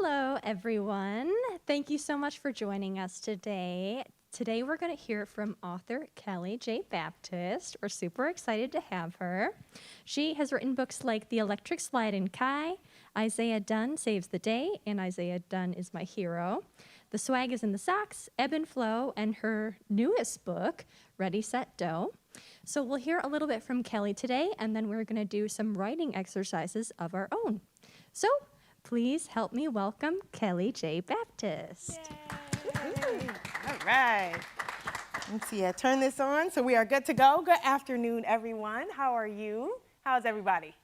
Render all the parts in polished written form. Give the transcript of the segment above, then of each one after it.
Hello, everyone. Thank you so much for joining us today. Today, we're going to hear from author Kelly J. Baptist. We're super excited to have her. She has written books like The Electric Slide and Kai, Isaiah Dunn Saves the Day, and Isaiah Dunn is My Hero. The Swag is in the Socks, Ebb and Flow, and her newest book, Ready, Set, Dough. So we'll hear a little bit from Kelly today, and then we're going to do some writing exercises of our own. So please help me welcome Kelly J. Baptist. Yay. All right. Let's see, I turn this on so we are good to go. Good afternoon, everyone. How are you? How's everybody?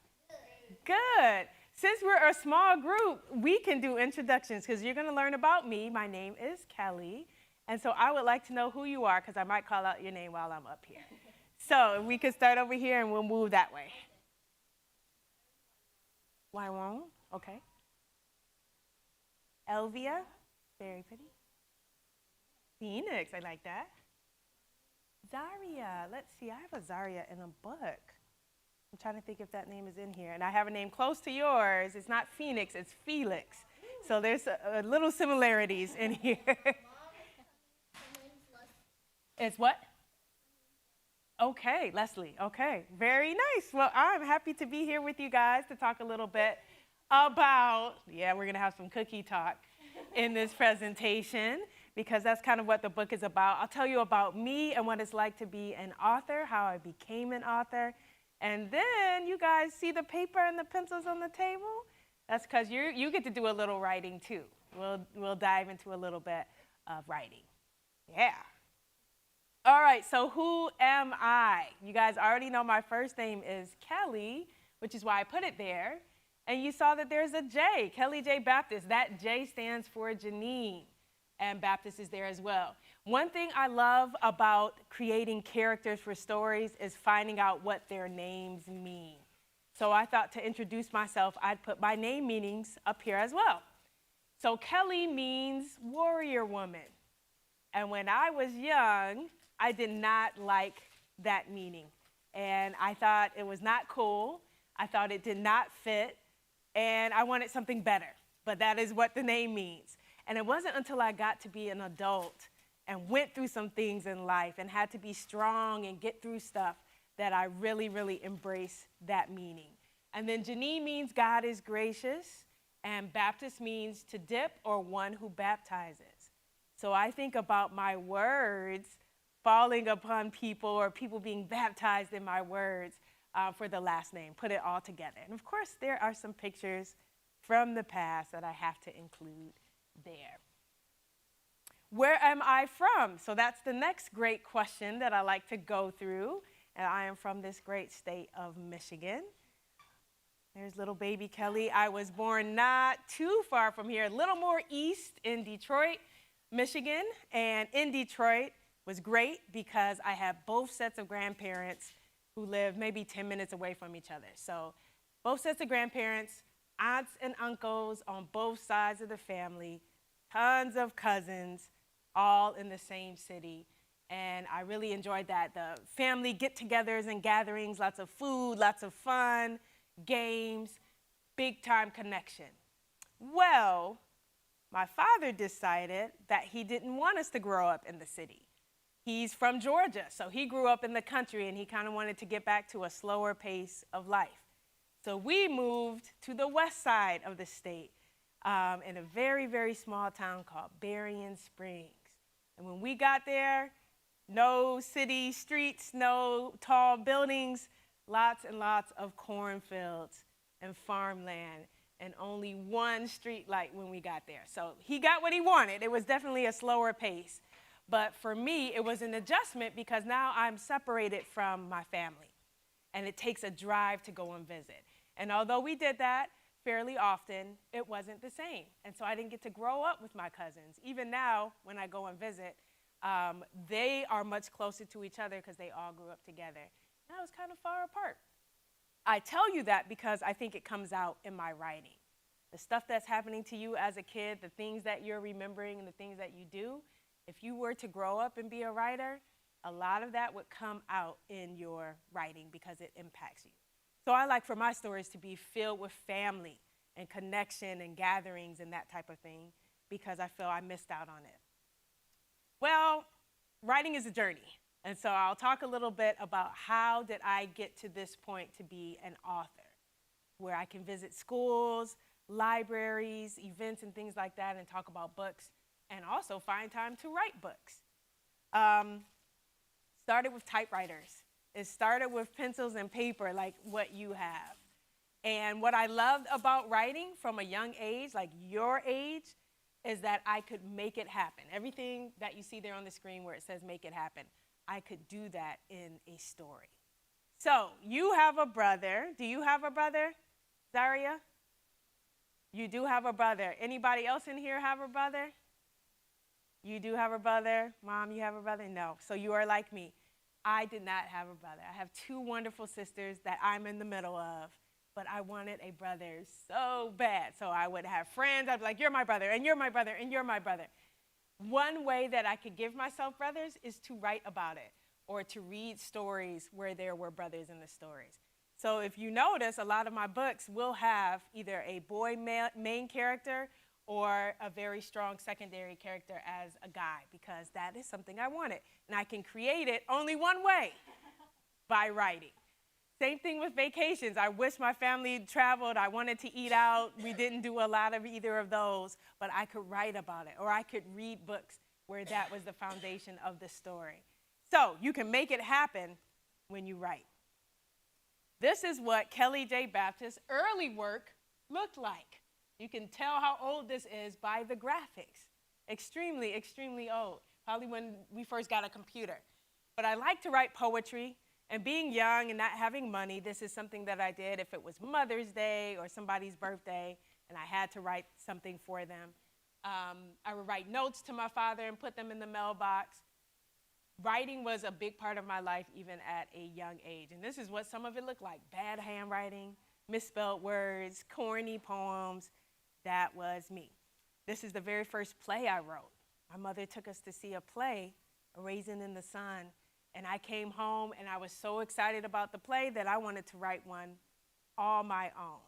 Good. Since we're a small group, we can do introductions because you're going to learn about me. My name is Kelly, and so I would like to know who you are because I might call out your name while I'm up here. So if we could start over here and we'll move that way. Why won't? Okay. Elvia, very pretty. Phoenix, I like that. Zaria, let's see, I have a Zaria in a book. I'm trying to think if that name is in here. And I have a name close to yours. It's not Phoenix, it's Felix. So there's a little similarities in here. It's what? Okay, Leslie, okay. Very nice. Well, I'm happy to be here with you guys to talk a little bit about, we're gonna have some cookie talk in this presentation because that's kind of what the book is about. I'll tell you about me and what it's like to be an author, how I became an author, and then you guys see the paper and the pencils on the table? That's because you get to do a little writing too. We'll dive into a little bit of writing. Yeah. All right, so who am I? You guys already know my first name is Kelly, which is why I put it there. And you saw that there's a J, Kelly J. Baptist. That J stands for Janine, and Baptist is there as well. One thing I love about creating characters for stories is finding out what their names mean. So I thought to introduce myself, I'd put my name meanings up here as well. So Kelly means warrior woman. And when I was young, I did not like that meaning. And I thought it was not cool. I thought it did not fit. And I wanted something better. But that is what the name means. And it wasn't until I got to be an adult and went through some things in life and had to be strong and get through stuff that I really, really embraced that meaning. And then Janine means God is gracious, and Baptist means to dip or one who baptizes. So I think about my words falling upon people or people being baptized in my words for the last name, put it all together. And of course, there are some pictures from the past that I have to include there. Where am I from? So that's the next great question that I like to go through. And I am from this great state of Michigan. There's little baby Kelly. I was born not too far from here, a little more east in Detroit, Michigan. And in Detroit was great because I have both sets of grandparents who live maybe 10 minutes away from each other. So both sets of grandparents, aunts and uncles on both sides of the family, tons of cousins, all in the same city. And I really enjoyed that. The family get-togethers and gatherings, lots of food, lots of fun, games, big-time connection. Well, my father decided that he didn't want us to grow up in the city. He's from Georgia, so he grew up in the country, and he kind of wanted to get back to a slower pace of life. So we moved to the west side of the state in a very, very small town called Berrien Springs. And when we got there, no city streets, no tall buildings, lots and lots of cornfields and farmland, and only one street light when we got there. So he got what he wanted. It was definitely a slower pace. But for me, it was an adjustment because now I'm separated from my family. And it takes a drive to go and visit. And although we did that fairly often, it wasn't the same. And so I didn't get to grow up with my cousins. Even now, when I go and visit, they are much closer to each other because they all grew up together. And I was kind of far apart. I tell you that because I think it comes out in my writing. The stuff that's happening to you as a kid, the things that you're remembering and the things that you do, if you were to grow up and be a writer, a lot of that would come out in your writing because it impacts you. So I like for my stories to be filled with family and connection and gatherings and that type of thing because I feel I missed out on it. Well, writing is a journey. And so I'll talk a little bit about how did I get to this point to be an author, where I can visit schools, libraries, events, and things like that and talk about books, and also find time to write books. Started with typewriters. It started with pencils and paper like what you have. And what I loved about writing from a young age, like your age, is that I could make it happen. Everything that you see there on the screen where it says make it happen, I could do that in a story. So you have a brother. Do you have a brother, Zaria? You do have a brother. Anybody else in here have a brother? You do have a brother? Mom, you have a brother? No. So you are like me. I did not have a brother. I have two wonderful sisters that I'm in the middle of, but I wanted a brother so bad. So I would have friends. I'd be like, you're my brother, and you're my brother, and you're my brother. One way that I could give myself brothers is to write about it or to read stories where there were brothers in the stories. So if you notice, a lot of my books will have either a boy main character or a very strong secondary character as a guy, because that is something I wanted. And I can create it only one way, by writing. Same thing with vacations. I wish my family traveled. I wanted to eat out. We didn't do a lot of either of those, but I could write about it, or I could read books where that was the foundation of the story. So you can make it happen when you write. This is what Kelly J. Baptist's early work looked like. You can tell how old this is by the graphics. Extremely, extremely old, probably when we first got a computer. But I like to write poetry, and being young and not having money, this is something that I did if it was Mother's Day or somebody's birthday, and I had to write something for them. I would write notes to my father and put them in the mailbox. Writing was a big part of my life even at a young age, and this is what some of it looked like: bad handwriting, misspelled words, corny poems. That was me. This is the very first play I wrote. My mother took us to see a play, A Raisin in the Sun, and I came home and I was so excited about the play that I wanted to write one all my own.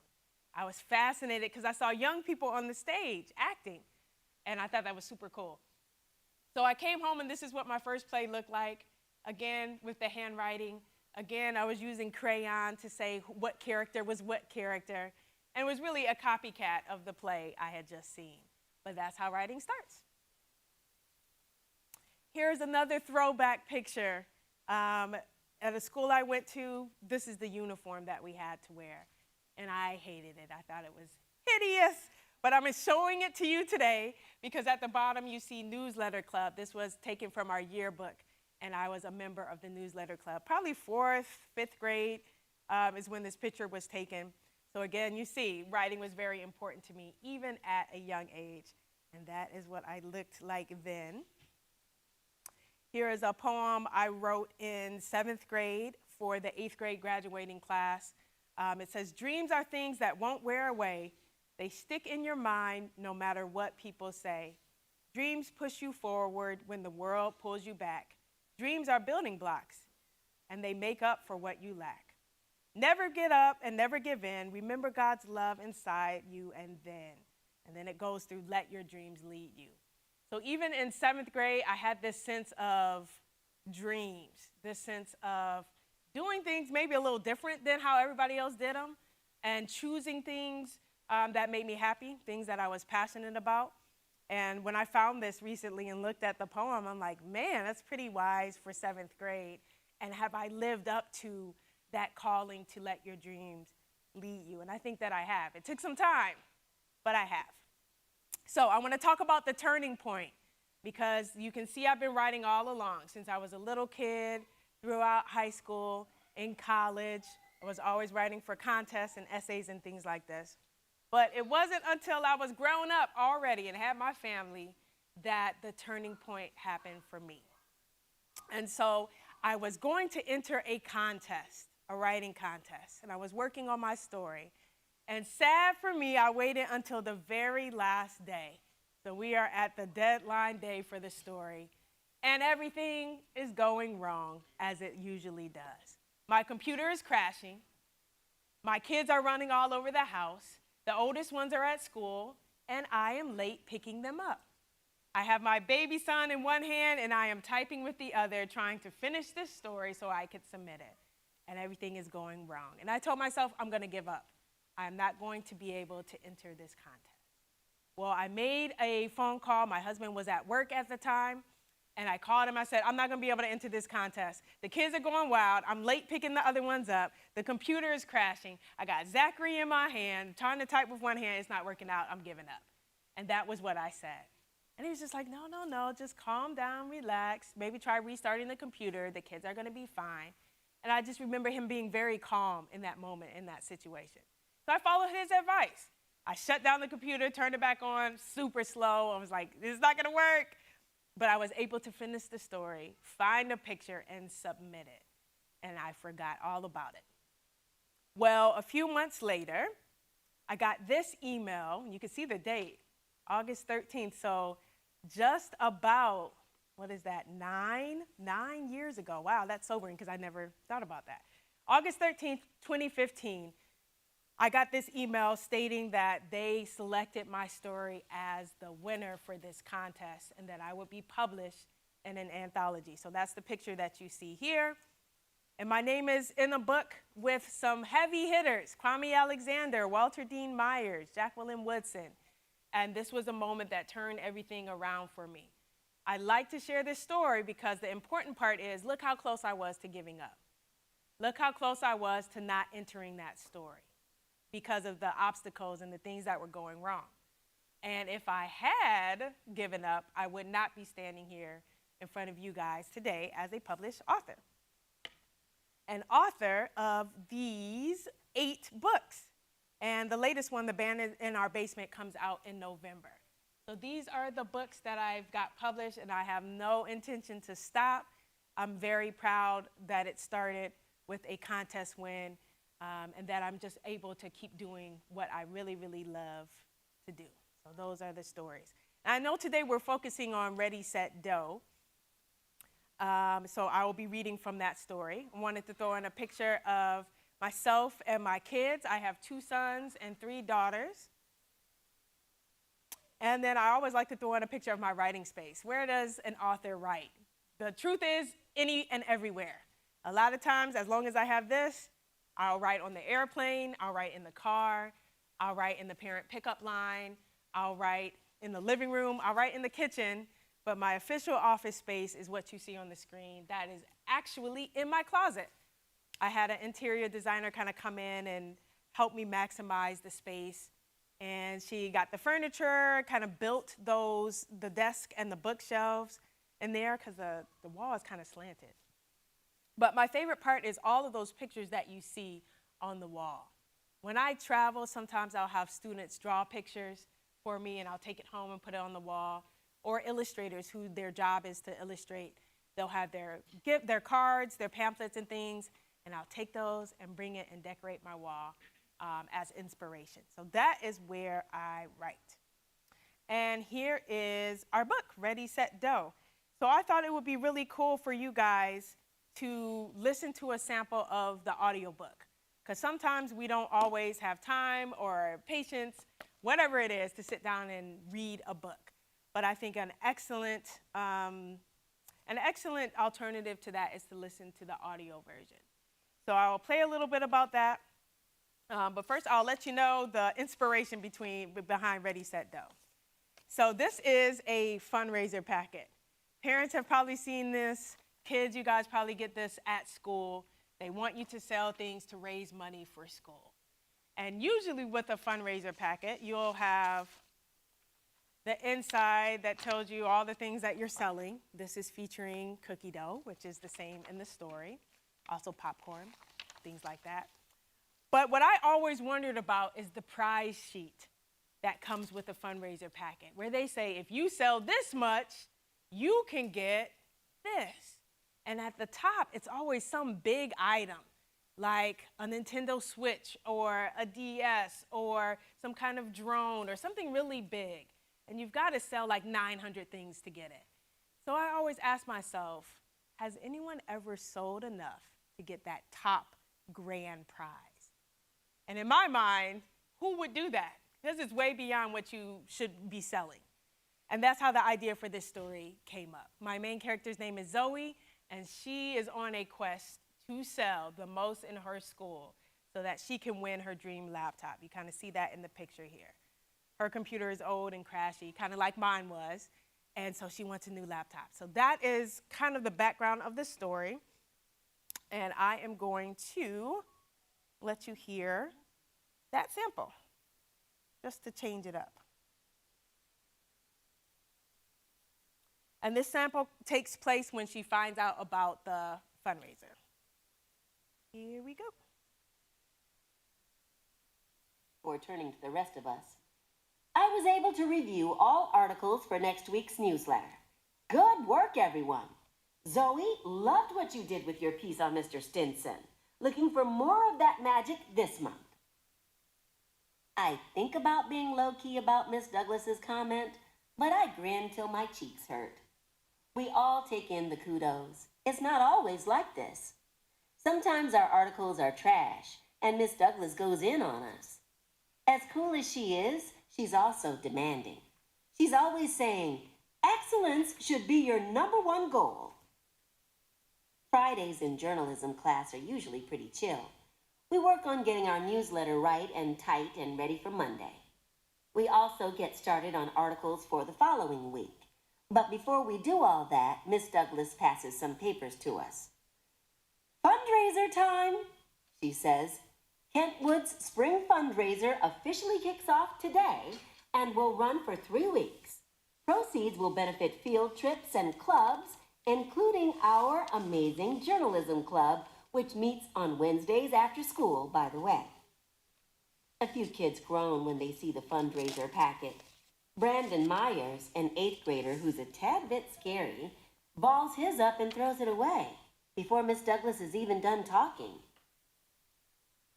I was fascinated because I saw young people on the stage acting, and I thought that was super cool. So I came home and this is what my first play looked like. Again, with the handwriting. Again, I was using crayon to say what character was what character. And it was really a copycat of the play I had just seen. But that's how writing starts. Here's another throwback picture. At a school I went to, this is the uniform that we had to wear. And I hated it. I thought it was hideous. But I'm showing it to you today because at the bottom you see Newsletter Club. This was taken from our yearbook, and I was a member of the Newsletter Club. Probably 4th, 5th grade is when this picture was taken. So again, you see, writing was very important to me, even at a young age. And that is what I looked like then. Here is a poem I wrote in 7th grade for the 8th grade graduating class. It says, "Dreams are things that won't wear away. They stick in your mind no matter what people say. Dreams push you forward when the world pulls you back. Dreams are building blocks, and they make up for what you lack. Never get up and never give in. Remember God's love inside you, and then it goes through, let your dreams lead you." So even in 7th grade, I had this sense of dreams, this sense of doing things maybe a little different than how everybody else did them, and choosing things that made me happy, things that I was passionate about. And when I found this recently and looked at the poem, I'm like, man, that's pretty wise for 7th grade. And have I lived up to that calling to let your dreams lead you? And I think that I have. It took some time, but I have. So I want to talk about the turning point, because you can see I've been writing all along since I was a little kid, throughout high school, in college. I was always writing for contests and essays and things like this. But it wasn't until I was grown up already and had my family that the turning point happened for me. And so I was going to enter a contest, a writing contest, and I was working on my story. And sad for me, I waited until the very last day. So we are at the deadline day for the story, and everything is going wrong, as it usually does. My computer is crashing. My kids are running all over the house. The oldest ones are at school, and I am late picking them up. I have my baby son in one hand, and I am typing with the other, trying to finish this story so I could submit it. And everything is going wrong. And I told myself, I'm going to give up. I'm not going to be able to enter this contest. Well, I made a phone call. My husband was at work at the time. And I called him. I said, I'm not going to be able to enter this contest. The kids are going wild. I'm late picking the other ones up. The computer is crashing. I got Zachary in my hand, trying to type with one hand. It's not working out. I'm giving up. And that was what I said. And he was just like, no, just calm down, relax. Maybe try restarting the computer. The kids are going to be fine. And I just remember him being very calm in that moment, in that situation. So I followed his advice. I shut down the computer, turned it back on, super slow. I was like, this is not going to work. But I was able to finish the story, find a picture, and submit it. And I forgot all about it. Well, a few months later, I got this email. You can see the date, August 13th. So just about, what is that, 9 years ago. Wow, that's sobering because I never thought about that. August 13th, 2015. I got this email stating that they selected my story as the winner for this contest and that I would be published in an anthology. So that's the picture that you see here. And my name is in a book with some heavy hitters, Kwame Alexander, Walter Dean Myers, Jacqueline Woodson. And this was a moment that turned everything around for me. I like to share this story because the important part is, look how close I was to giving up. Look how close I was to not entering that story because of the obstacles and the things that were going wrong. And if I had given up, I would not be standing here in front of you guys today as a published author. An author of these 8 books. And the latest one, The Band in Our Basement, comes out in November. So these are the books that I've got published, and I have no intention to stop. I'm very proud that it started with a contest win, and that I'm just able to keep doing what I really, really love to do. So those are the stories. And I know today we're focusing on Ready, Set, Doe. So I will be reading from that story. I wanted to throw in a picture of myself and my kids. I have 2 sons and 3 daughters. And then I always like to throw in a picture of my writing space. Where does an author write? The truth is, any and everywhere. A lot of times, as long as I have this, I'll write on the airplane, I'll write in the car, I'll write in the parent pickup line, I'll write in the living room, I'll write in the kitchen, but my official office space is what you see on the screen. That is actually in my closet. I had an interior designer kind of come in and help me maximize the space. And she got the furniture, kind of built the desk and the bookshelves in there because the wall is kind of slanted. But my favorite part is all of those pictures that you see on the wall. When I travel, sometimes I'll have students draw pictures for me and I'll take it home and put it on the wall. Or illustrators who their job is to illustrate. They'll have their cards, their pamphlets and things, and I'll take those and bring it and decorate my wall as inspiration. So that is where I write. And here is our book, Ready, Set, Doe. So I thought it would be really cool for you guys to listen to a sample of the audiobook, because sometimes we don't always have time or patience, whatever it is, to sit down and read a book. But I think an excellent alternative to that is to listen to the audio version. So I will play a little bit about that. But first, I'll let you know the inspiration behind Ready, Set, Doe. So this is a fundraiser packet. Parents have probably seen this. Kids, you guys probably get this at school. They want you to sell things to raise money for school. And usually with a fundraiser packet, you'll have the inside that tells you all the things that you're selling. This is featuring cookie dough, which is the same in the story. Also popcorn, things like that. But what I always wondered about is the prize sheet that comes with a fundraiser packet, where they say, if you sell this much, you can get this. And at the top, it's always some big item, like a Nintendo Switch or a DS or some kind of drone or something really big. And you've got to sell like 900 things to get it. So I always ask myself, has anyone ever sold enough to get that top grand prize? And in my mind, who would do that? Because it's way beyond what you should be selling. And that's how the idea for this story came up. My main character's name is Zoe, and she is on a quest to sell the most in her school so that she can win her dream laptop. You kind of see that in the picture here. Her computer is old and crashy, kind of like mine was, and so she wants a new laptop. So that is kind of the background of the story, and I am going to let you hear that sample, just to change it up. And this sample takes place when she finds out about the fundraiser. Here we go. Before turning to the rest of us, I was able to review all articles for next week's newsletter. Good work, everyone. Zoe, loved what you did with your piece on Mr. Stinson. Looking for more of that magic this month. I think about being low-key about Miss Douglas's comment, but I grin till my cheeks hurt. We all take in the kudos. It's not always like this. Sometimes our articles are trash, and Miss Douglas goes in on us. As cool as she is, she's also demanding. She's always saying, excellence should be your #1 goal. Fridays in journalism class are usually pretty chill. We work on getting our newsletter right and tight and ready for Monday. We also get started on articles for the following week. But before we do all that, Miss Douglas passes some papers to us. Fundraiser time, she says. Kentwood's spring fundraiser officially kicks off today and will run for 3 weeks. Proceeds will benefit field trips and clubs, including our amazing journalism club, which meets on Wednesdays after school, by the way. A few kids groan when they see the fundraiser packet. Brandon Myers, an 8th grader who's a tad bit scary, balls his up and throws it away before Miss Douglas is even done talking.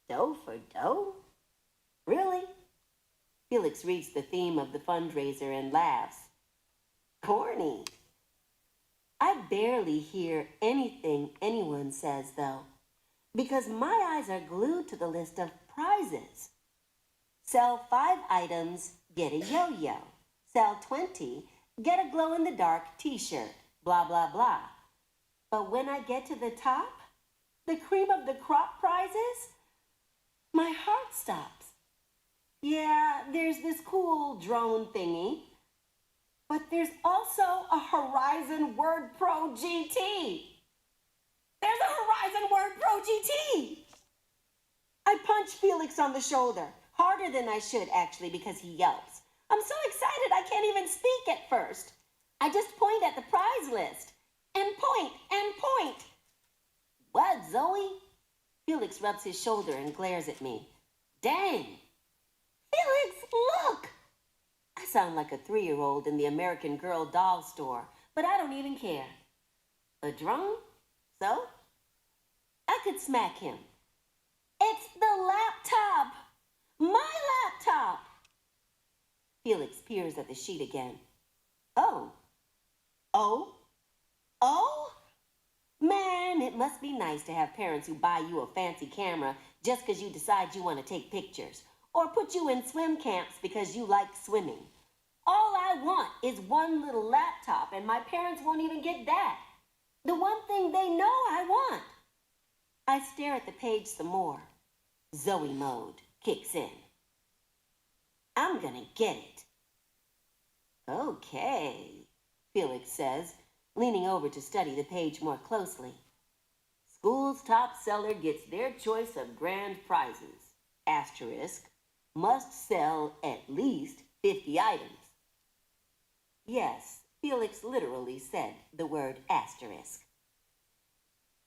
Dough for dough? Really? Felix reads the theme of the fundraiser and laughs. Corny. I barely hear anything anyone says, though, because my eyes are glued to the list of prizes. Sell 5 items, get a yo-yo. Sell 20, get a glow-in-the-dark t-shirt, blah, blah, blah. But when I get to the top, the cream of the crop prizes, my heart stops. Yeah, there's this cool drone thingy, but there's also a Horizon Word Pro GT. There's a Horizon Word Pro GT. I punch Felix on the shoulder, harder than I should actually because he yelps. I'm so excited I can't even speak at first. I just point at the prize list and point and point. What, Zoe? Felix rubs his shoulder and glares at me. Dang. Felix, look. I sound like a 3-year-old in the American Girl doll store, but I don't even care. A drone? So? I could smack him. It's the laptop! My laptop! Felix peers at the sheet again. Oh. Oh? Oh? Man, it must be nice to have parents who buy you a fancy camera just because you decide you want to take pictures, or put you in swim camps because you like swimming. All I want is one little laptop, and my parents won't even get that. The one thing they know I want. I stare at the page some more. Zoe mode kicks in. I'm gonna get it. Okay, Felix says, leaning over to study the page more closely. School's top seller gets their choice of grand prizes. Asterisk, must sell at least 50 items. Yes, Felix literally said the word asterisk.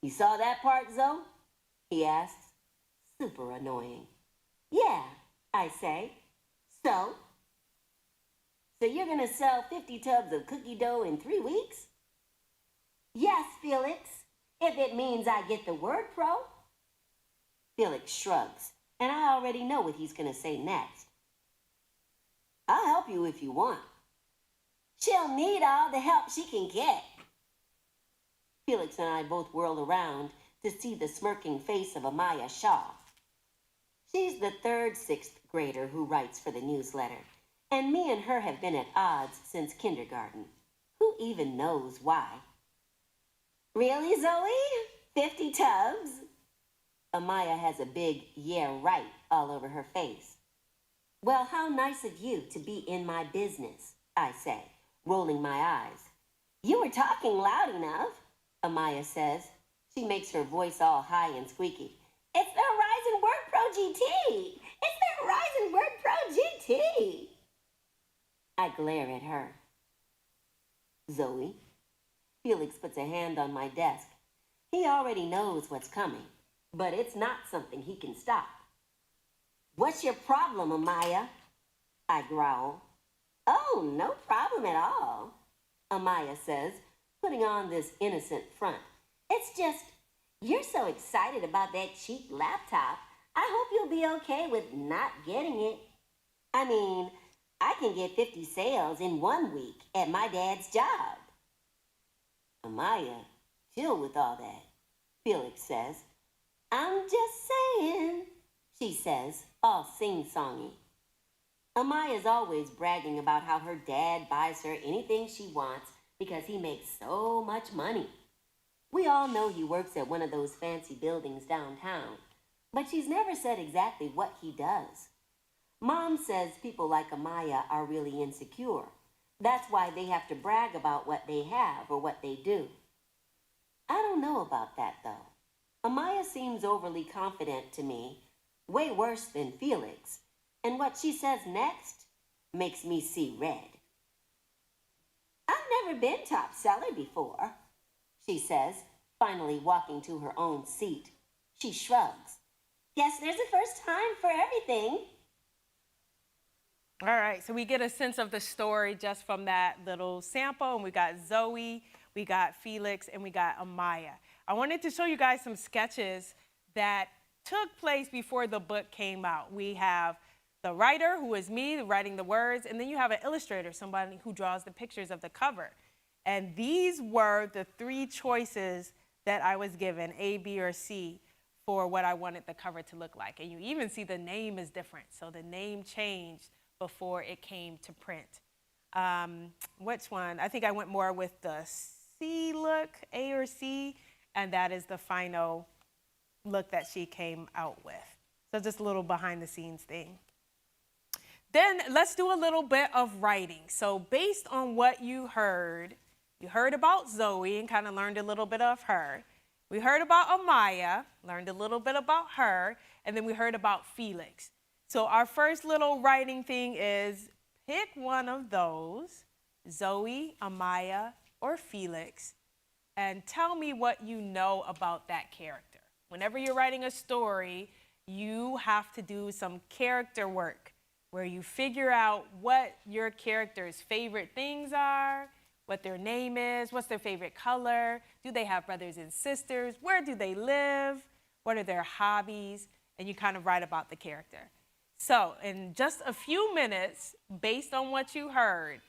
You saw that part, Zoe? He asks. Super annoying. Yeah, I say. So you're gonna sell 50 tubs of cookie dough in 3 weeks? Yes, Felix, if it means I get the Word Pro. Felix shrugs, and I already know what he's gonna say next. I'll help you if you want. She'll need all the help she can get. Felix and I both whirl around to see the smirking face of Amaya Shaw. She's the 3rd/6th grader who writes for the newsletter, and me and her have been at odds since kindergarten. Who even knows why? Really, Zoe? 50 tubs? Amaya has a big "yeah, right" all over her face. Well, how nice of you to be in my business, I say, rolling my eyes. You were talking loud enough, Amaya says. She makes her voice all high and squeaky. It's the Horizon Word Pro GT! It's the Horizon Word Pro GT! I glare at her. Zoe. Felix puts a hand on my desk. He already knows what's coming, but it's not something he can stop. What's your problem, Amaya? I growl. Oh, no problem at all, Amaya says, putting on this innocent front. It's just, you're so excited about that cheap laptop. I hope you'll be okay with not getting it. I mean, I can get 50 sales in 1 week at my dad's job. Amaya, chill with all that, Felix says. I'm just saying, she says, all sing-songy. Amaya's always bragging about how her dad buys her anything she wants because he makes so much money. We all know he works at one of those fancy buildings downtown, but she's never said exactly what he does. Mom says people like Amaya are really insecure. That's why they have to brag about what they have or what they do. I don't know about that, though. Amaya seems overly confident to me, way worse than Felix, and what she says next makes me see red. I've never been top seller before, she says, finally walking to her own seat. She shrugs. Guess there's a first time for everything. All right, so we get a sense of the story just from that little sample, and we got Zoe, we got Felix, and we got Amaya. I wanted to show you guys some sketches that took place before the book came out. We have the writer, who is me, writing the words, and then you have an illustrator, somebody who draws the pictures of the cover. And these were the 3 choices that I was given, A, B, or C, for what I wanted the cover to look like. And you even see the name is different, so the name changed before it came to print. Which one? I think I went more with the C look, A or C, and that is the final look that she came out with. So just a little behind the scenes thing. Then let's do a little bit of writing. So based on what you heard about Zoe and kind of learned a little bit of her. We heard about Amaya, learned a little bit about her, and then we heard about Felix. So our first little writing thing is pick one of those, Zoe, Amaya, or Felix, and tell me what you know about that character. Whenever you're writing a story, you have to do some character work where you figure out what your character's favorite things are, what their name is, what's their favorite color, do they have brothers and sisters, where do they live, what are their hobbies, and you kind of write about the character. So in just a few minutes, based on what you heard,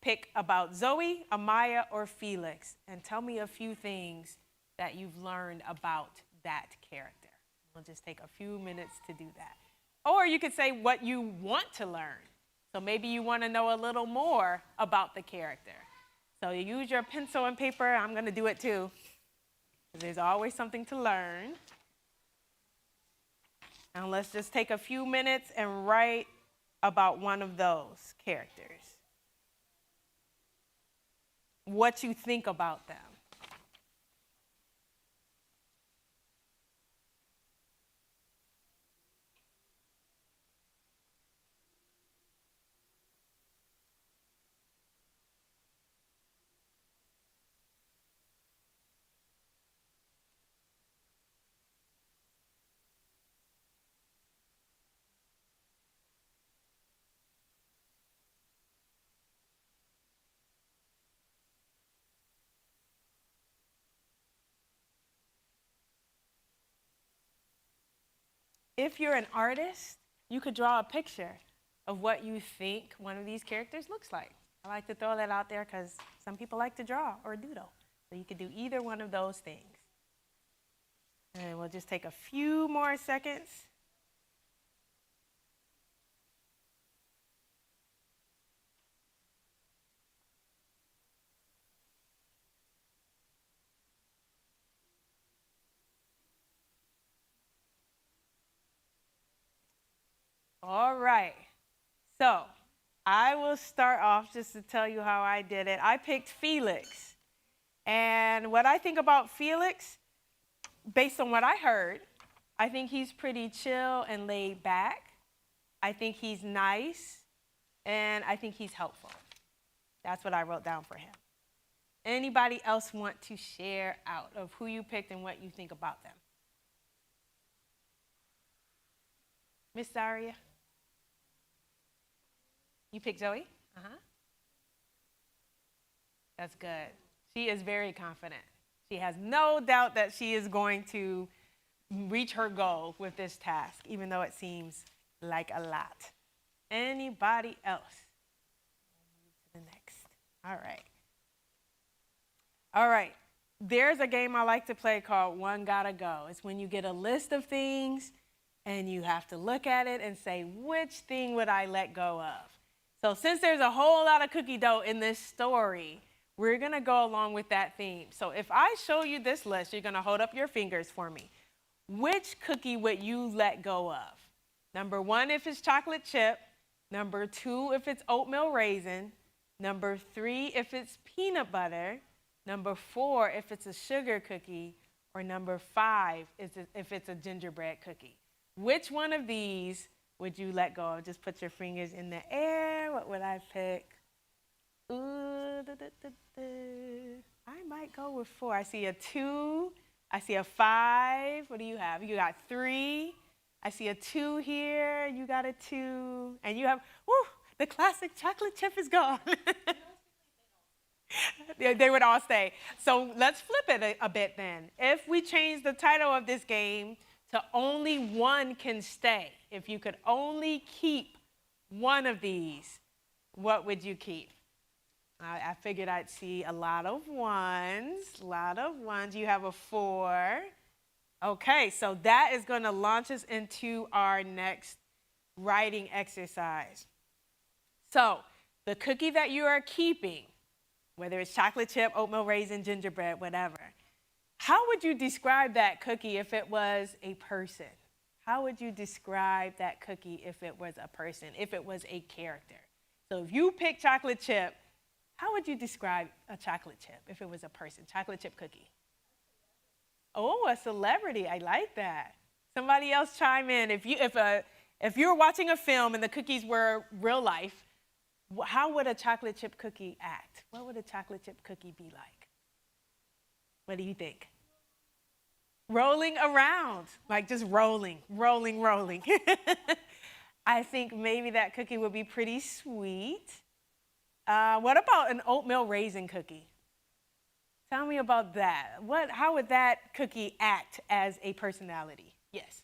pick about Zoe, Amaya, or Felix, and tell me a few things that you've learned about that character. We'll just take a few minutes to do that. Or you could say what you want to learn. So maybe you want to know a little more about the character. So you use your pencil and paper. I'm going to do it too. There's always something to learn. And let's just take a few minutes and write about one of those characters. What you think about them. If you're an artist, you could draw a picture of what you think one of these characters looks like. I like to throw that out there because some people like to draw or doodle. So you could do either one of those things. And we'll just take a few more seconds. All right. So I will start off just to tell you how I did it. I picked Felix. And what I think about Felix, based on what I heard, I think he's pretty chill and laid back. I think he's nice. And I think he's helpful. That's what I wrote down for him. Anybody else want to share out of who you picked and what you think about them? Miss Zaria? You picked Zoe? Uh-huh. That's good. She is very confident. She has no doubt that she is going to reach her goal with this task, even though it seems like a lot. Anybody else? Move to the next. All right. All right. There's a game I like to play called One Gotta Go. It's when you get a list of things and you have to look at it and say, which thing would I let go of? So since there's a whole lot of cookie dough in this story, we're going to go along with that theme. So if I show you this list, you're going to hold up your fingers for me. Which cookie would you let go of? Number 1, if it's chocolate chip. Number 2, if it's oatmeal raisin. Number 3, if it's peanut butter. Number 4, if it's a sugar cookie. Or number 5, if it's a gingerbread cookie. Which one of these would you let go of? Just put your fingers in the air. What would I pick? Ooh, I might go with 4. I see a 2. I see a 5. What do you have? You got 3. I see a 2 here. You got a 2. And you have, the classic chocolate chip is gone. They would all stay. So let's flip it a bit then. If we change the title of this game to only one can stay, if you could only keep one of these, what would you keep? I figured I'd see a lot of ones. You have a 4. Okay, so that is going to launch us into our next writing exercise. So the cookie that you are keeping, whether it's chocolate chip, oatmeal raisin, gingerbread, whatever, how would you describe that cookie if it was a person? How would you describe that cookie if it was a person, if it was a character? So if you pick chocolate chip, how would you describe a chocolate chip if it was a person? Chocolate chip cookie. Oh, a celebrity. I like that. Somebody else chime in. If you were watching a film and the cookies were real life, how would a chocolate chip cookie act? What would a chocolate chip cookie be like? What do you think? Rolling around, like just rolling. I think maybe that cookie would be pretty sweet. What about an oatmeal raisin cookie? Tell me about that. How would that cookie act as a personality? Yes.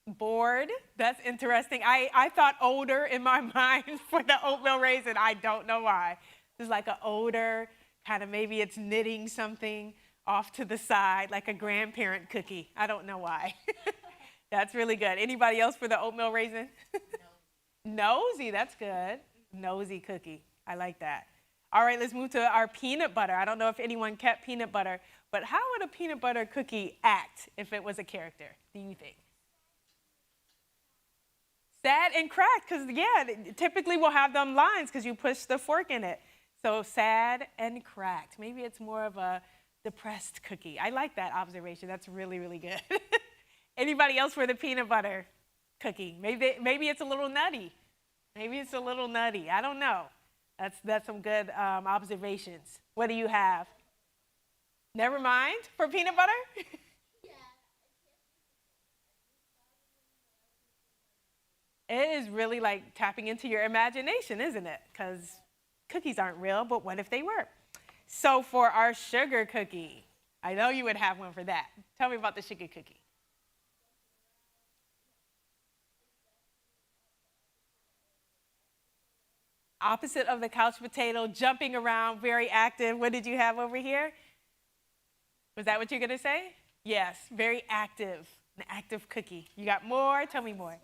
Bored. That's interesting. I thought older in my mind for the oatmeal raisin. I don't know why. It's like an older, kind of maybe it's knitting something off to the side, like a grandparent cookie. I don't know why. That's really good. Anybody else for the oatmeal raisin? Nosy, that's good. Nosy cookie. I like that. All right, let's move to our peanut butter. I don't know if anyone kept peanut butter, but how would a peanut butter cookie act if it was a character, do you think? Sad and cracked, because, typically we'll have them lines because you push the fork in it. So sad and cracked. Maybe it's more of a depressed cookie. I like that observation. That's really, really good. Anybody else for the peanut butter cookie? Maybe it's a little nutty. I don't know. That's some good observations. What do you have? Never mind for peanut butter? It is really like tapping into your imagination, isn't it? Because cookies aren't real, but what if they were? So for our sugar cookie, I know you would have one for that. Tell me about the sugar cookie. Opposite of the couch potato, jumping around, very active. What did you have over here? Was that what you're going to say? Yes, very active, an active cookie. You got more? Tell me more.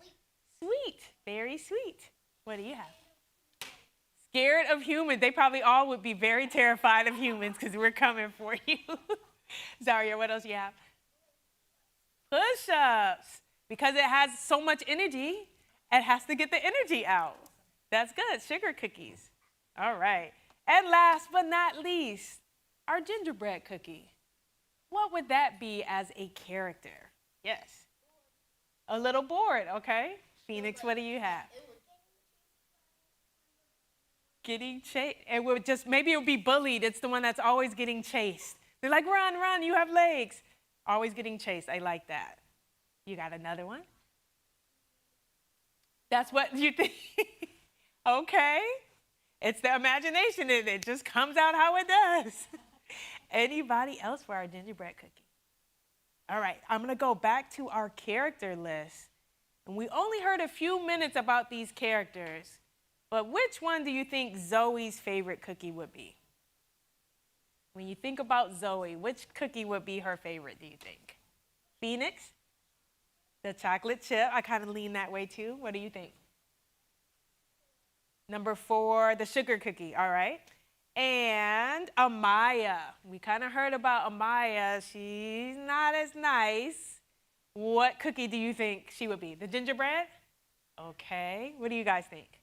Sweet, very sweet. What do you have? Scared of humans. They probably all would be very terrified of humans because we're coming for you. Zaria, what else do you have? Push-ups. Because it has so much energy, it has to get the energy out. That's good. Sugar cookies. All right. And last but not least, our gingerbread cookie. What would that be as a character? Yes. A little board, okay. Phoenix, what do you have? Getting chased. It would just, maybe it would be bullied. It's the one that's always getting chased. They're like, run, run, you have legs. Always getting chased. I like that. You got another one? That's what you think? Okay. It's the imagination in it. It just comes out how it does. Anybody else for our gingerbread cookie? All right, I'm going to go back to our character list. And we only heard a few minutes about these characters. But which one do you think Zoe's favorite cookie would be? When you think about Zoe, which cookie would be her favorite, do you think? Phoenix? The chocolate chip. I kind of lean that way too. What do you think? Number 4, the sugar cookie. All right. And Amaya. We kind of heard about Amaya. She's not as nice. What cookie do you think she would be? The gingerbread? Okay. What do you guys think?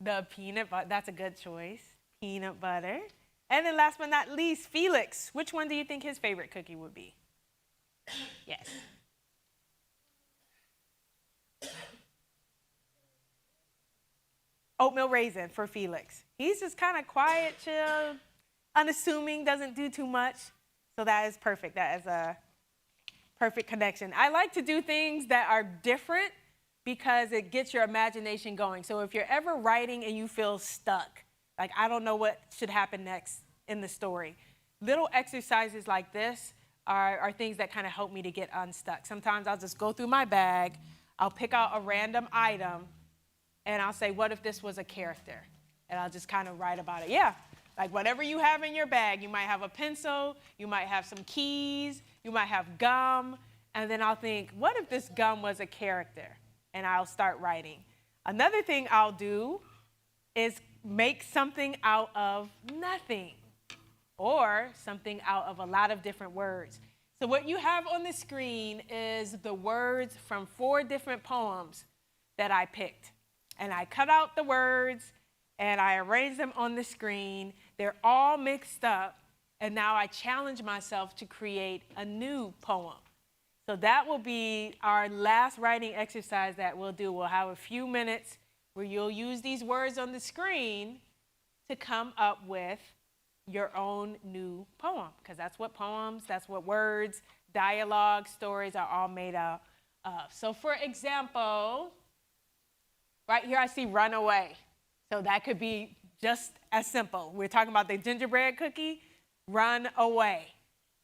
The peanut butter. That's a good choice. Peanut butter. And then last but not least, Felix. Which one do you think his favorite cookie would be? Yes. Oatmeal raisin for Felix. He's just kind of quiet, chill, unassuming, doesn't do too much. So that is perfect. That is a perfect connection. I like to do things that are different because it gets your imagination going. So if you're ever writing and you feel stuck, like I don't know what should happen next in the story, little exercises like this are things that kind of help me to get unstuck. Sometimes I'll just go through my bag, I'll pick out a random item, and I'll say, what if this was a character? And I'll just kind of write about it. Yeah, like whatever you have in your bag, you might have a pencil, you might have some keys, you might have gum, and then I'll think, what if this gum was a character? And I'll start writing. Another thing I'll do is make something out of nothing or something out of a lot of different words. So what you have on the screen is the words from 4 different poems that I picked. And I cut out the words and I arranged them on the screen. They're all mixed up. And now I challenge myself to create a new poem. So that will be our last writing exercise that we'll do. We'll have a few minutes where you'll use these words on the screen to come up with your own new poem. Because that's what poems, that's what words, dialogue, stories are all made out of. So for example, right here I see run away. So that could be just as simple. We're talking about the gingerbread cookie, run away.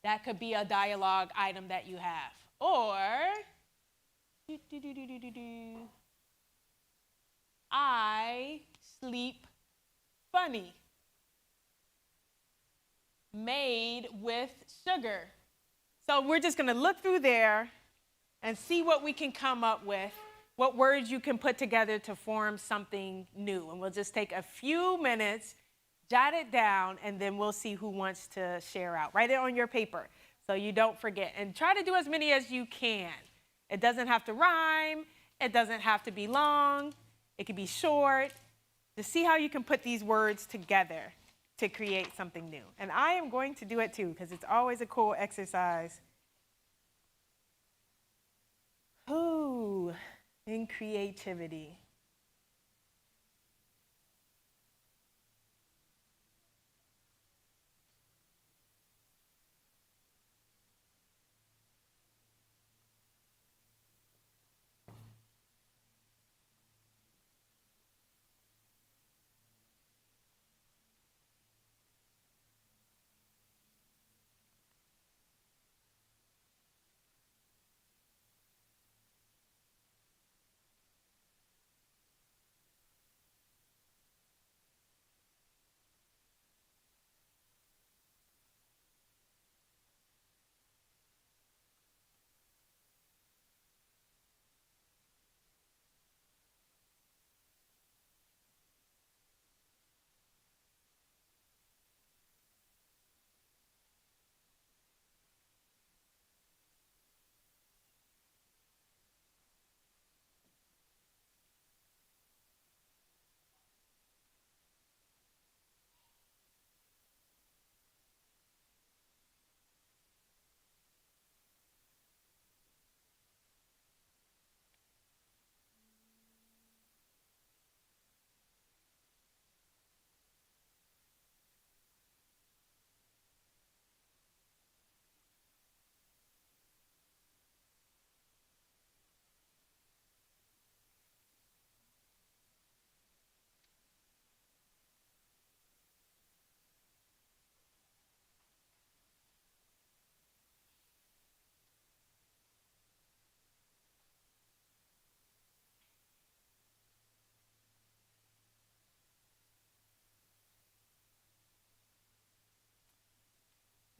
That could be a dialogue item that you have. Or, I sleep funny. Made with sugar. So we're just going to look through there and see what we can come up with, what words you can put together to form something new. And we'll just take a few minutes, jot it down, and then we'll see who wants to share out. Write it on your paper so you don't forget. And try to do as many as you can. It doesn't have to rhyme. It doesn't have to be long. It can be short. Just see how you can put these words together to create something new. And I am going to do it too, because it's always a cool exercise. Ooh, in creativity.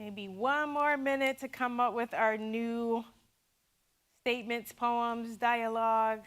maybe one more minute to come up with our new statements, poems, dialogue.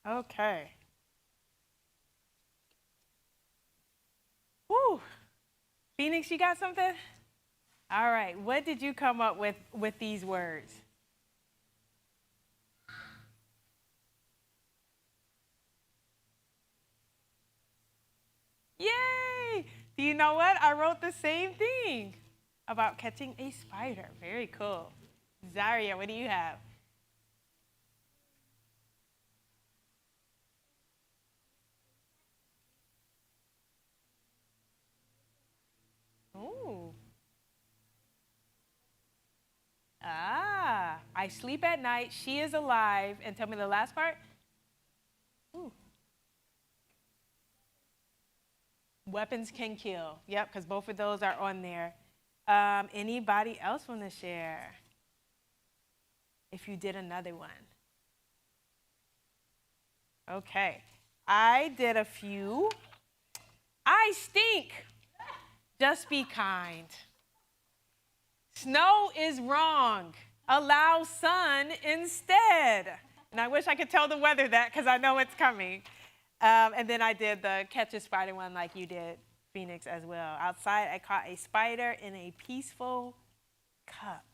Okay. Woo. Phoenix, you got something? All right. What did you come up with these words? Yay! Do you know what? I wrote the same thing about catching a spider. Very cool. Zaria, what do you have? Ooh. Ah, I sleep at night. She is alive. And tell me the last part. Ooh. Weapons can kill. Yep, because both of those are on there. Anybody else want to share? If you did another one. Okay. I did a few. I stink. Just be kind. Snow is wrong. Allow sun instead. And I wish I could tell the weather that because I know it's coming. And then I did the catch a spider one like you did, Phoenix, as well. Outside, I caught a spider in a peaceful cup.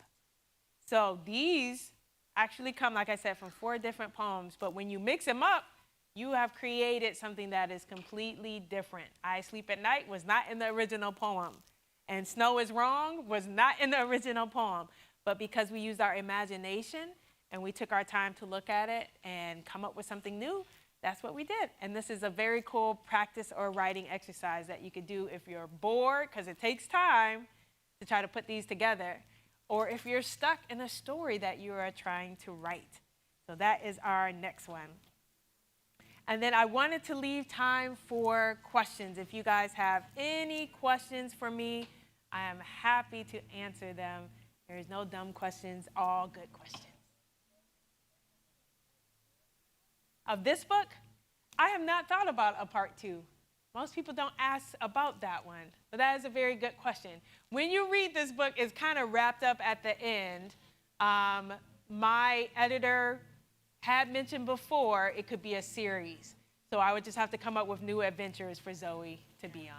So these actually come, like I said, from 4 different poems. But when you mix them up, you have created something that is completely different. I Sleep at Night was not in the original poem. And Snow is Wrong was not in the original poem. But because we used our imagination and we took our time to look at it and come up with something new, that's what we did. And this is a very cool practice or writing exercise that you could do if you're bored, because it takes time to try to put these together, or if you're stuck in a story that you are trying to write. So that is our next one. And then I wanted to leave time for questions. If you guys have any questions for me, I am happy to answer them. There is no dumb questions, all good questions. Of this book, I have not thought about a part 2. Most people don't ask about that one, but that is a very good question. When you read this book, it's kind of wrapped up at the end. My editor had mentioned before it could be a series. So I would just have to come up with new adventures for Zoe to be on.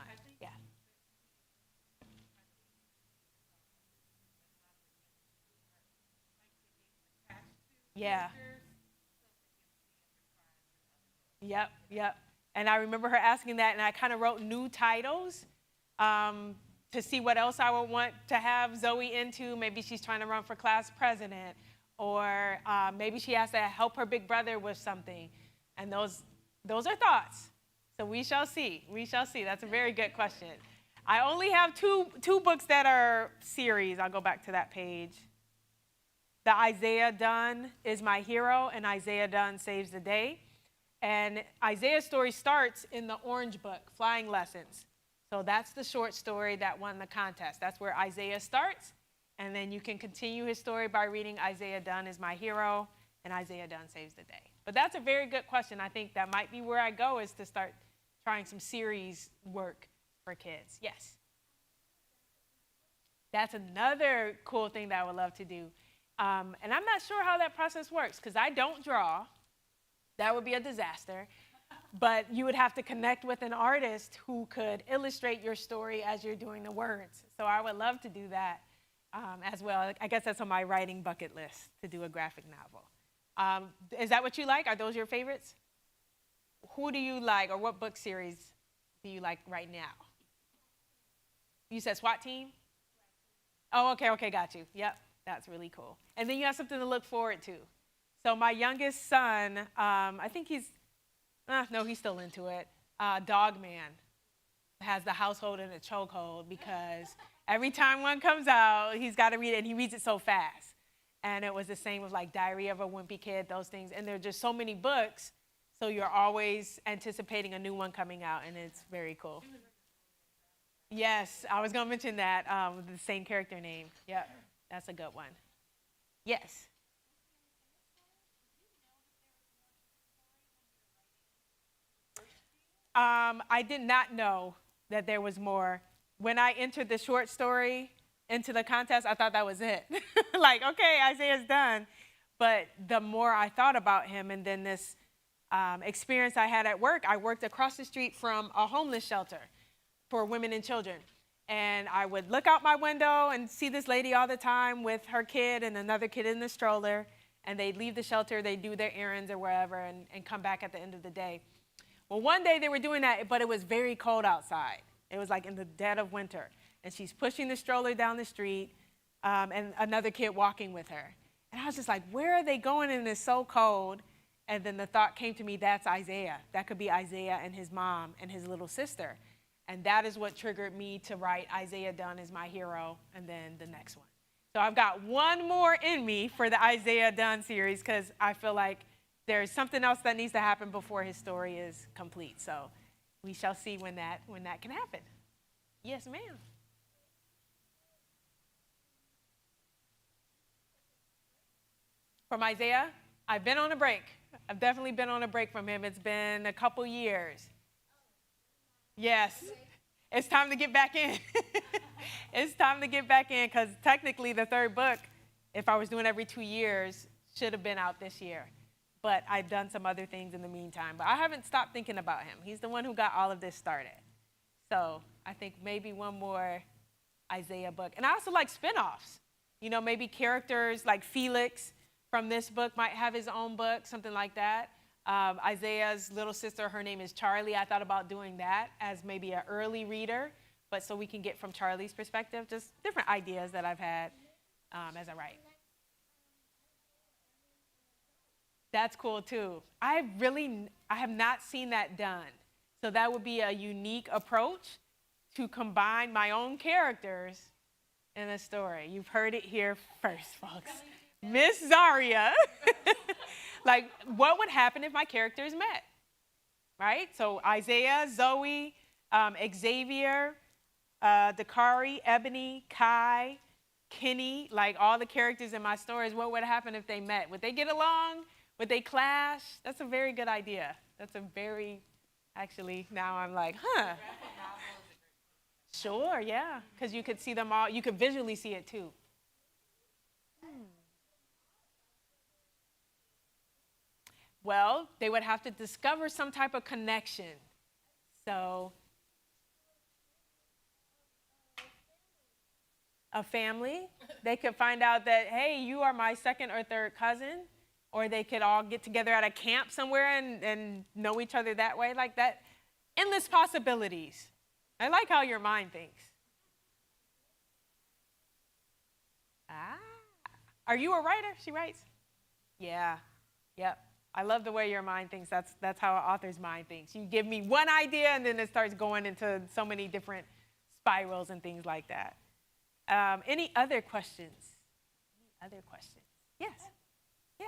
Yeah. Yeah. Yep. And I remember her asking that, and I kind of wrote new titles to see what else I would want to have Zoe into. Maybe she's trying to run for class president, or maybe she has to help her big brother with something. And those are thoughts. So we shall see. We shall see. That's a very good question. I only have two books that are series. I'll go back to that page. The Isaiah Dunn is My Hero, and Isaiah Dunn Saves the Day. And Isaiah's story starts in the orange book, Flying Lessons. So that's the short story that won the contest. That's where Isaiah starts. And then you can continue his story by reading Isaiah Dunn is My Hero and Isaiah Dunn Saves the Day. But that's a very good question. I think that might be where I go, is to start trying some series work for kids. Yes. That's another cool thing that I would love to do. And I'm not sure how that process works, because I don't draw. That would be a disaster. But you would have to connect with an artist who could illustrate your story as you're doing the words. So I would love to do that as well. I guess that's on my writing bucket list, to do a graphic novel. Is that what you like? Are those your favorites? Who do you like, or what book series do you like right now? You said SWAT Team? Oh, okay, got you. Yep, that's really cool. And then you have something to look forward to. So my youngest son, I think he's still into it. Dog Man has the household in a chokehold, because every time one comes out, he's got to read it, and he reads it so fast. And it was the same with like Diary of a Wimpy Kid, those things. And there are just so many books, so you're always anticipating a new one coming out, and it's very cool. Yes, I was going to mention that, with the same character name. Yep, that's a good one. Yes. I did not know that there was more. When I entered the short story into the contest, I thought that was it. Like, okay, Isaiah's done. But the more I thought about him, and then this experience I had at work, I worked across the street from a homeless shelter for women and children. And I would look out my window and see this lady all the time with her kid and another kid in the stroller. And they'd leave the shelter, they'd do their errands or wherever, and come back at the end of the day. Well, one day they were doing that, but it was very cold outside. It was like in the dead of winter. And she's pushing the stroller down the street, and another kid walking with her. And I was just like, where are they going, and it's so cold? And then the thought came to me, that's Isaiah. That could be Isaiah and his mom and his little sister. And that is what triggered me to write Isaiah Dunn as my hero, and then the next one. So I've got one more in me for the Isaiah Dunn series, because I feel like there's something else that needs to happen before his story is complete. So we shall see when that can happen. Yes, ma'am. From Isaiah, I've been on a break. I've definitely been on a break from him. It's been a couple years. Yes, it's time to get back in. It's time to get back in, because technically the third book, if I was doing every 2 years, should have been out this year. But I've done some other things in the meantime. But I haven't stopped thinking about him. He's the one who got all of this started. So I think maybe one more Isaiah book. And I also like spinoffs. You know, maybe characters like Felix from this book might have his own book, something like that. Isaiah's little sister, her name is Charlie. I thought about doing that as maybe an early reader, but so we can get from Charlie's perspective, just different ideas that I've had as I write. That's cool too. I have not seen that done. So that would be a unique approach to combine my own characters in a story. You've heard it here first, folks. Miss Zaria. Like, what would happen if my characters met? Right? So Isaiah, Zoe, Xavier, Dakari, Ebony, Kai, Kenny, like all the characters in my stories, what would happen if they met? Would they get along? Would they clash? That's a very good idea. That's a very, actually, now I'm like, huh. Sure, yeah, because you could see them all. You could visually see it too. Well, they would have to discover some type of connection. So, a family, they could find out that, hey, you are my second or third cousin. Or they could all get together at a camp somewhere and know each other that way, like that. Endless possibilities. I like how your mind thinks. Are you a writer? She writes? Yeah. Yep. I love the way your mind thinks. That's how an author's mind thinks. You give me one idea, and then it starts going into so many different spirals and things like that. Any other questions? Any other questions? Yes. Yeah.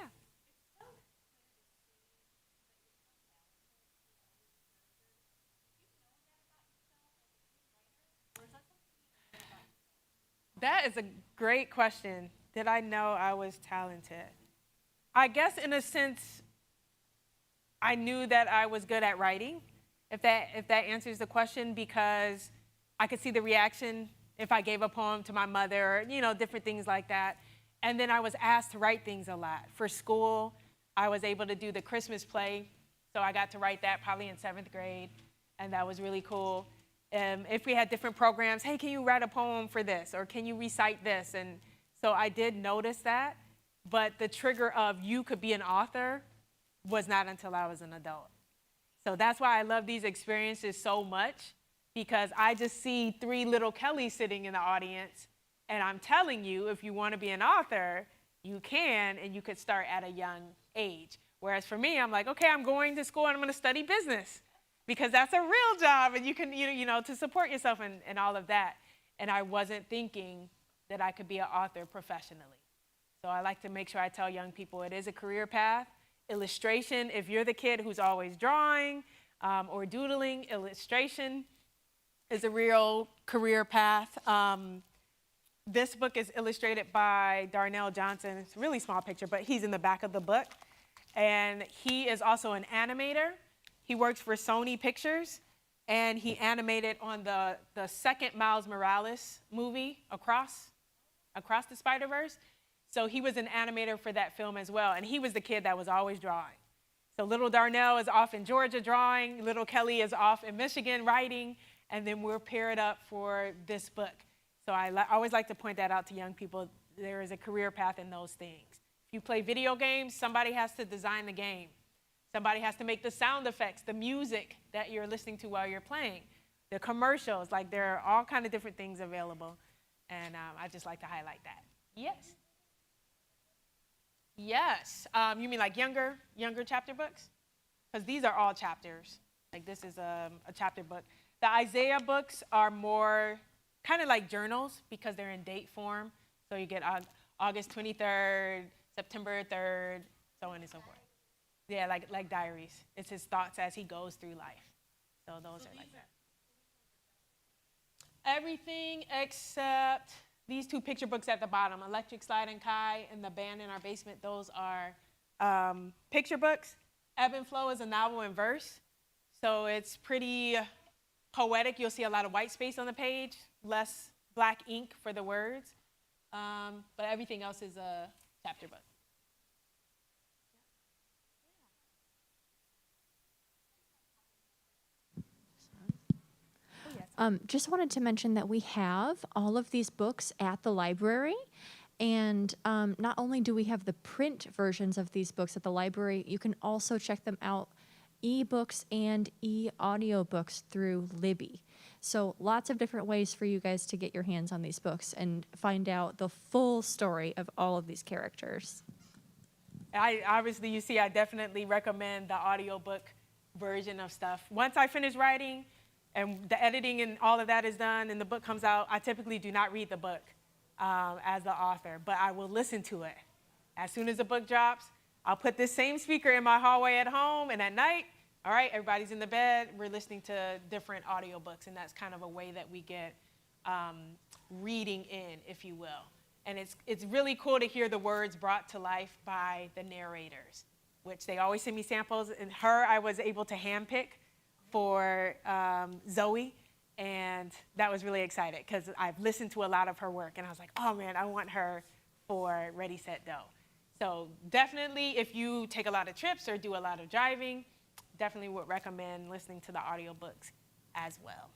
That is a great question. Did I know I was talented? I guess in a sense, I knew that I was good at writing, if that answers the question, because I could see the reaction if I gave a poem to my mother, or, different things like that. And then I was asked to write things a lot. For school, I was able to do the Christmas play, so I got to write that probably in 7th grade, and that was really cool. If we had different programs, hey, can you write a poem for this, or can you recite this? And so I did notice that, but the trigger of you could be an author was not until I was an adult. So that's why I love these experiences so much, because I just see 3 little Kellys sitting in the audience, and I'm telling you, if you want to be an author, you can, and you could start at a young age. Whereas for me, I'm like, okay, I'm going to school and I'm going to study business, because that's a real job, and you can, to support yourself and all of that. And I wasn't thinking that I could be an author professionally. So I like to make sure I tell young people it is a career path. Illustration, if you're the kid who's always drawing or doodling, illustration is a real career path. This book is illustrated by Darnell Johnson. It's a really small picture, but he's in the back of the book. And he is also an animator. He works for Sony Pictures, and he animated on the second Miles Morales movie, Across the Spider-Verse. So he was an animator for that film as well, and he was the kid that was always drawing. So little Darnell is off in Georgia drawing, little Kelly is off in Michigan writing, and then we're paired up for this book. So I always like to point that out to young people. There is a career path in those things. If you play video games, somebody has to design the game. Somebody has to make the sound effects, the music that you're listening to while you're playing, the commercials, like there are all kinds of different things available. And I just like to highlight that. Yes. Yes. You mean like younger chapter books? Because these are all chapters. Like this is a chapter book. The Isaiah books are more kind of like journals because they're in date form. So you get August 23rd, September 3rd, so on and so forth. Yeah, like diaries. It's his thoughts as he goes through life. So those are like that. Everything except these 2 picture books at the bottom, Electric Slide and Kai and The Band in Our Basement, those are picture books. Ebb and Flow is a novel in verse. So it's pretty poetic. You'll see a lot of white space on the page, less black ink for the words. But everything else is a chapter book. Just wanted to mention that we have all of these books at the library. And not only do we have the print versions of these books at the library, you can also check them out, ebooks and e-audiobooks through Libby. So lots of different ways for you guys to get your hands on these books and find out the full story of all of these characters. Obviously, you see, I definitely recommend the audiobook version of stuff. Once I finish writing and the editing and all of that is done and the book comes out, I typically do not read the book as the author, but I will listen to it. As soon as the book drops, I'll put this same speaker in my hallway at home, and at night, all right, everybody's in the bed, we're listening to different audiobooks, and that's kind of a way that we get reading in, if you will. And it's really cool to hear the words brought to life by the narrators, which they always send me samples. And her, I was able to handpick for Zoe, and that was really excited because I've listened to a lot of her work, and I was like, oh man, I want her for Ready, Set, Go. So definitely, if you take a lot of trips or do a lot of driving, definitely would recommend listening to the audiobooks as well.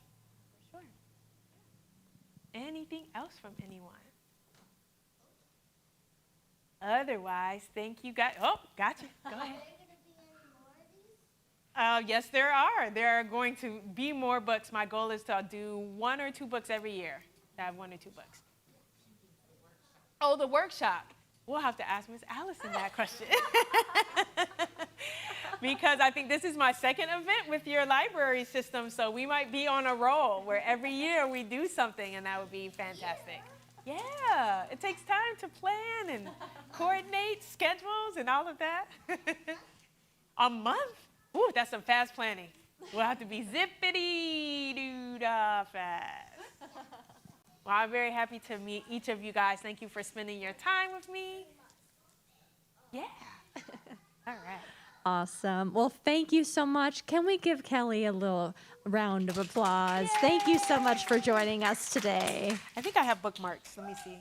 For sure. Anything else from anyone? Otherwise, thank you guys. Oh, gotcha. Go ahead. Yes, there are. There are going to be more books. My goal is to do 1 or 2 books every year. To have 1 or 2 books. Oh, the workshop. We'll have to ask Ms. Allison that question. Because I think this is my second event with your library system, so we might be on a roll where every year we do something, and that would be fantastic. Yeah, it takes time to plan and coordinate schedules and all of that. A month? Ooh, that's some fast planning. We'll have to be zippity-doo-dah fast. Well, I'm very happy to meet each of you guys. Thank you for spending your time with me. Yeah. All right. Awesome. Well, thank you so much. Can we give Kelly a little round of applause? Thank you so much for joining us today. I think I have bookmarks. Let me see.